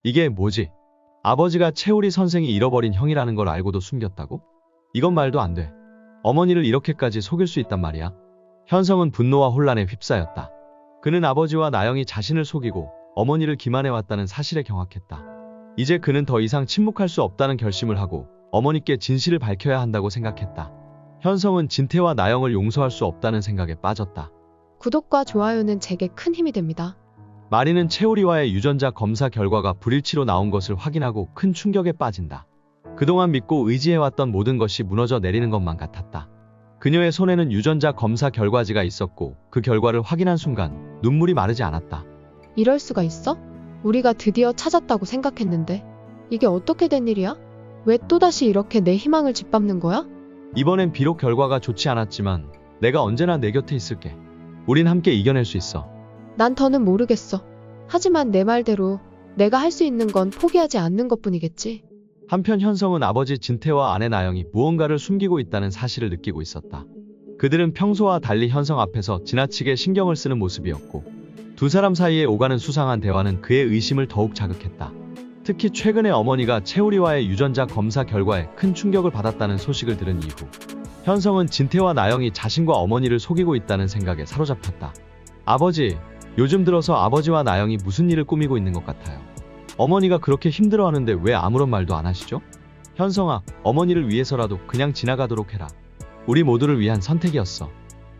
이게 뭐지? 아버지가 채우리 선생이 잃어버린 형이라는 걸 알고도 숨겼다고? 이건 말도 안 돼. 어머니를 이렇게까지 속일 수 있단 말이야. 현성은 분노와 혼란에 휩싸였다. 그는 아버지와 나영이 자신을 속이고 어머니를 기만해왔다는 사실에 경악했다. 이제 그는 더 이상 침묵할 수 없다는 결심을 하고 어머니께 진실을 밝혀야 한다고 생각했다. 현성은 진태와 나영을 용서할 수 없다는 생각에 빠졌다. 구독과 좋아요는 제게 큰 힘이 됩니다. 마리는 채우리와의 유전자 검사 결과가 불일치로 나온 것을 확인하고 큰 충격에 빠진다. 그동안 믿고 의지해왔던 모든 것이 무너져 내리는 것만 같았다. 그녀의 손에는 유전자 검사 결과지가 있었고 그 결과를 확인한 순간 눈물이 마르지 않았다. 이럴 수가 있어? 우리가 드디어 찾았다고 생각했는데 이게 어떻게 된 일이야? 왜 또다시 이렇게 내 희망을 짓밟는 거야? 이번엔 비록 결과가 좋지 않았지만 내가 언제나 내 곁에 있을게. 우린 함께 이겨낼 수 있어. 난 더는 모르겠어. 하지만 내 말대로 내가 할 수 있는 건 포기하지 않는 것뿐이겠지. 한편 현성은 아버지 진태와 아내 나영이 무언가를 숨기고 있다는 사실을 느끼고 있었다. 그들은 평소와 달리 현성 앞에서 지나치게 신경을 쓰는 모습이었고 두 사람 사이에 오가는 수상한 대화는 그의 의심을 더욱 자극했다. 특히 최근에 어머니가 채우리와의 유전자 검사 결과에 큰 충격을 받았다는 소식을 들은 이후 현성은 진태와 나영이 자신과 어머니를 속이고 있다는 생각에 사로잡혔다. 아버지, 요즘 들어서 아버지와 나영이 무슨 일을 꾸미고 있는 것 같아요. 어머니가 그렇게 힘들어하는데 왜 아무런 말도 안 하시죠? 현성아, 어머니를 위해서라도 그냥 지나가도록 해라. 우리 모두를 위한 선택이었어.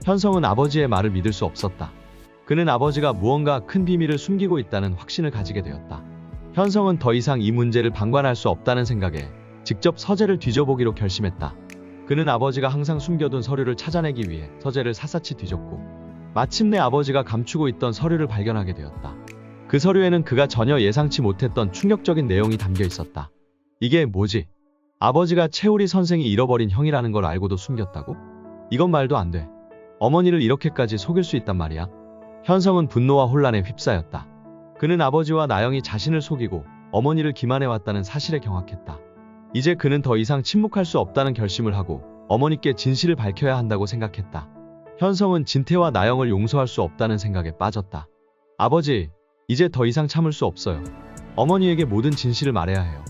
현성은 아버지의 말을 믿을 수 없었다. 그는 아버지가 무언가 큰 비밀을 숨기고 있다는 확신을 가지게 되었다. 현성은 더 이상 이 문제를 방관할 수 없다는 생각에 직접 서재를 뒤져보기로 결심했다. 그는 아버지가 항상 숨겨둔 서류를 찾아내기 위해 서재를 샅샅이 뒤졌고 마침내 아버지가 감추고 있던 서류를 발견하게 되었다. 그 서류에는 그가 전혀 예상치 못했던 충격적인 내용이 담겨 있었다. 이게 뭐지? 아버지가 채우리 선생이 잃어버린 형이라는 걸 알고도 숨겼다고? 이건 말도 안 돼. 어머니를 이렇게까지 속일 수 있단 말이야. 현성은 분노와 혼란에 휩싸였다. 그는 아버지와 나영이 자신을 속이고 어머니를 기만해왔다는 사실에 경악했다. 이제 그는 더 이상 침묵할 수 없다는 결심을 하고 어머니께 진실을 밝혀야 한다고 생각했다. 현성은 진태와 나영을 용서할 수 없다는 생각에 빠졌다. 아버지, 이제 더 이상 참을 수 없어요. 어머니에게 모든 진실을 말해야 해요.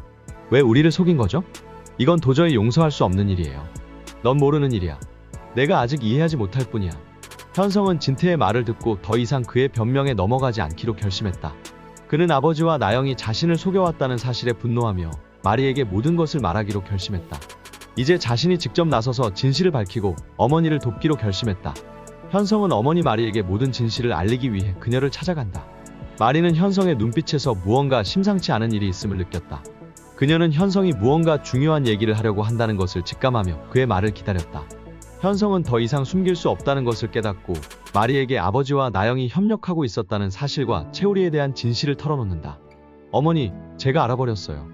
왜 우리를 속인 거죠? 이건 도저히 용서할 수 없는 일이에요. 넌 모르는 일이야. 내가 아직 이해하지 못할 뿐이야. 현성은 진태의 말을 듣고 더 이상 그의 변명에 넘어가지 않기로 결심했다. 그는 아버지와 나영이 자신을 속여왔다는 사실에 분노하며 마리에게 모든 것을 말하기로 결심했다. 이제 자신이 직접 나서서 진실을 밝히고 어머니를 돕기로 결심했다. 현성은 어머니 마리에게 모든 진실을 알리기 위해 그녀를 찾아간다. 마리는 현성의 눈빛에서 무언가 심상치 않은 일이 있음을 느꼈다. 그녀는 현성이 무언가 중요한 얘기를 하려고 한다는 것을 직감하며 그의 말을 기다렸다. 현성은 더 이상 숨길 수 없다는 것을 깨닫고 마리에게 아버지와 나영이 협력하고 있었다는 사실과 채우리에 대한 진실을 털어놓는다. 어머니, 제가 알아버렸어요.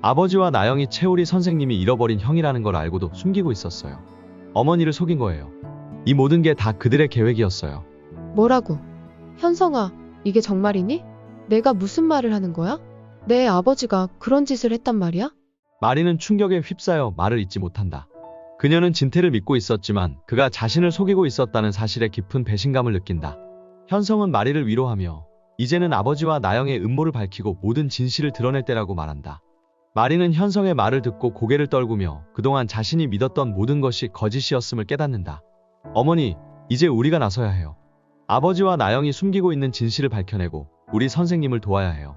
아버지와 나영이 채우리 선생님이 잃어버린 형이라는 걸 알고도 숨기고 있었어요. 어머니를 속인 거예요. 이 모든 게 다 그들의 계획이었어요. 뭐라고? 현성아, 이게 정말이니? 내가 무슨 말을 하는 거야? 내 아버지가 그런 짓을 했단 말이야? 마리는 충격에 휩싸여 말을 잇지 못한다. 그녀는 진태를 믿고 있었지만 그가 자신을 속이고 있었다는 사실에 깊은 배신감을 느낀다. 현성은 마리를 위로하며 이제는 아버지와 나영의 음모를 밝히고 모든 진실을 드러낼 때라고 말한다. 마리는 현성의 말을 듣고 고개를 떨구며 그동안 자신이 믿었던 모든 것이 거짓이었음을 깨닫는다. 어머니, 이제 우리가 나서야 해요. 아버지와 나영이 숨기고 있는 진실을 밝혀내고 우리 선생님을 도와야 해요.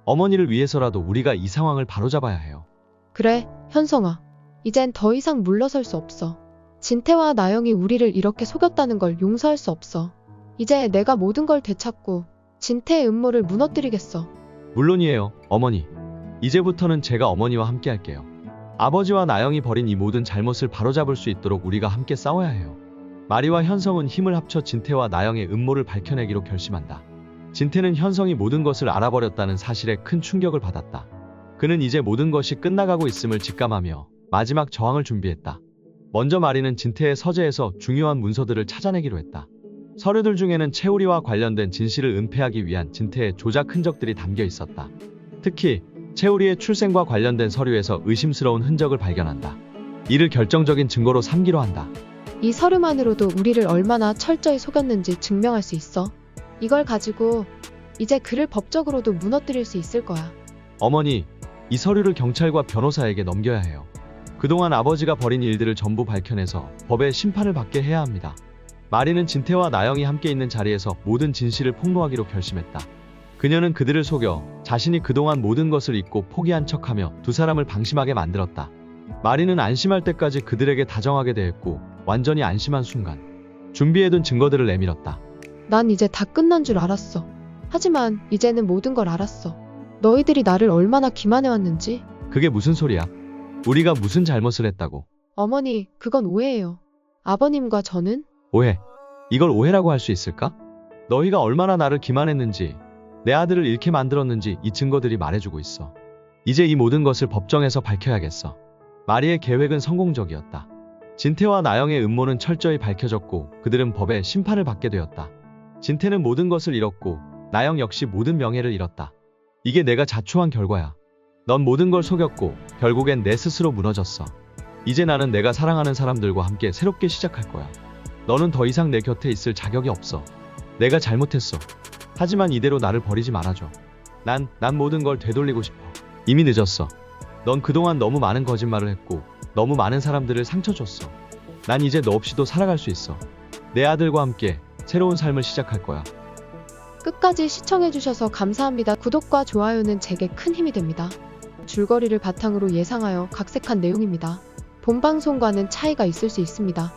어머니를 위해서라도 우리가 이 상황을 바로잡아야 해요. 그래, 현성아. 이젠 더 이상 물러설 수 없어. 진태와 나영이 우리를 이렇게 속였다는 걸 용서할 수 없어. 이제 내가 모든 걸 되찾고 진태의 음모를 무너뜨리겠어. 물론이에요, 어머니. 이제부터는 제가 어머니와 함께 할게요. 아버지와 나영이 벌인 이 모든 잘못을 바로잡을 수 있도록 우리가 함께 싸워야 해요. 마리와 현성은 힘을 합쳐 진태와 나영의 음모를 밝혀내기로 결심한다. 진태는 현성이 모든 것을 알아버렸다는 사실에 큰 충격을 받았다. 그는 이제 모든 것이 끝나가고 있음을 직감하며 마지막 저항을 준비했다. 먼저 마리는 진태의 서재에서 중요한 문서들을 찾아내기로 했다. 서류들 중에는 채우리와 관련된 진실을 은폐하기 위한 진태의 조작 흔적들이 담겨 있었다. 특히 채우리의 출생과 관련된 서류에서 의심스러운 흔적을 발견한다. 이를 결정적인 증거로 삼기로 한다. 이 서류만으로도 우리를 얼마나 철저히 속였는지 증명할 수 있어. 이걸 가지고 이제 그를 법적으로도 무너뜨릴 수 있을 거야. 어머니, 이 서류를 경찰과 변호사에게 넘겨야 해요. 그동안 아버지가 벌인 일들을 전부 밝혀내서 법의 심판을 받게 해야 합니다. 마리는 진태와 나영이 함께 있는 자리에서 모든 진실을 폭로하기로 결심했다. 그녀는 그들을 속여 자신이 그동안 모든 것을 잊고 포기한 척하며 두 사람을 방심하게 만들었다. 마리는 안심할 때까지 그들에게 다정하게 대했고 완전히 안심한 순간 준비해둔 증거들을 내밀었다. 난 이제 다 끝난 줄 알았어. 하지만 이제는 모든 걸 알았어. 너희들이 나를 얼마나 기만해왔는지. 그게 무슨 소리야? 우리가 무슨 잘못을 했다고? 어머니, 그건 오해예요. 아버님과 저는 오해. 이걸 오해라고 할 수 있을까? 너희가 얼마나 나를 기만했는지, 내 아들을 잃게 만들었는지 이 증거들이 말해주고 있어. 이제 이 모든 것을 법정에서 밝혀야겠어. 마리의 계획은 성공적이었다. 진태와 나영의 음모는 철저히 밝혀졌고 그들은 법의 심판을 받게 되었다. 진태는 모든 것을 잃었고 나영 역시 모든 명예를 잃었다. 이게 내가 자초한 결과야. 넌 모든 걸 속였고 결국엔 내 스스로 무너졌어. 이제 나는 내가 사랑하는 사람들과 함께 새롭게 시작할 거야. 너는 더 이상 내 곁에 있을 자격이 없어. 내가 잘못했어. 하지만 이대로 나를 버리지 말아줘. 난 모든 걸 되돌리고 싶어. 이미 늦었어. 넌 그동안 너무 많은 거짓말을 했고 너무 많은 사람들을 상처 줬어. 난 이제 너 없이도 살아갈 수 있어. 내 아들과 함께 새로운 삶을 시작할 거야. 끝까지 시청해주셔서 감사합니다. 구독과 좋아요는 제게 큰 힘이 됩니다. 줄거리를 바탕으로 예상하여 각색한 내용입니다. 본 방송과는 차이가 있을 수 있습니다.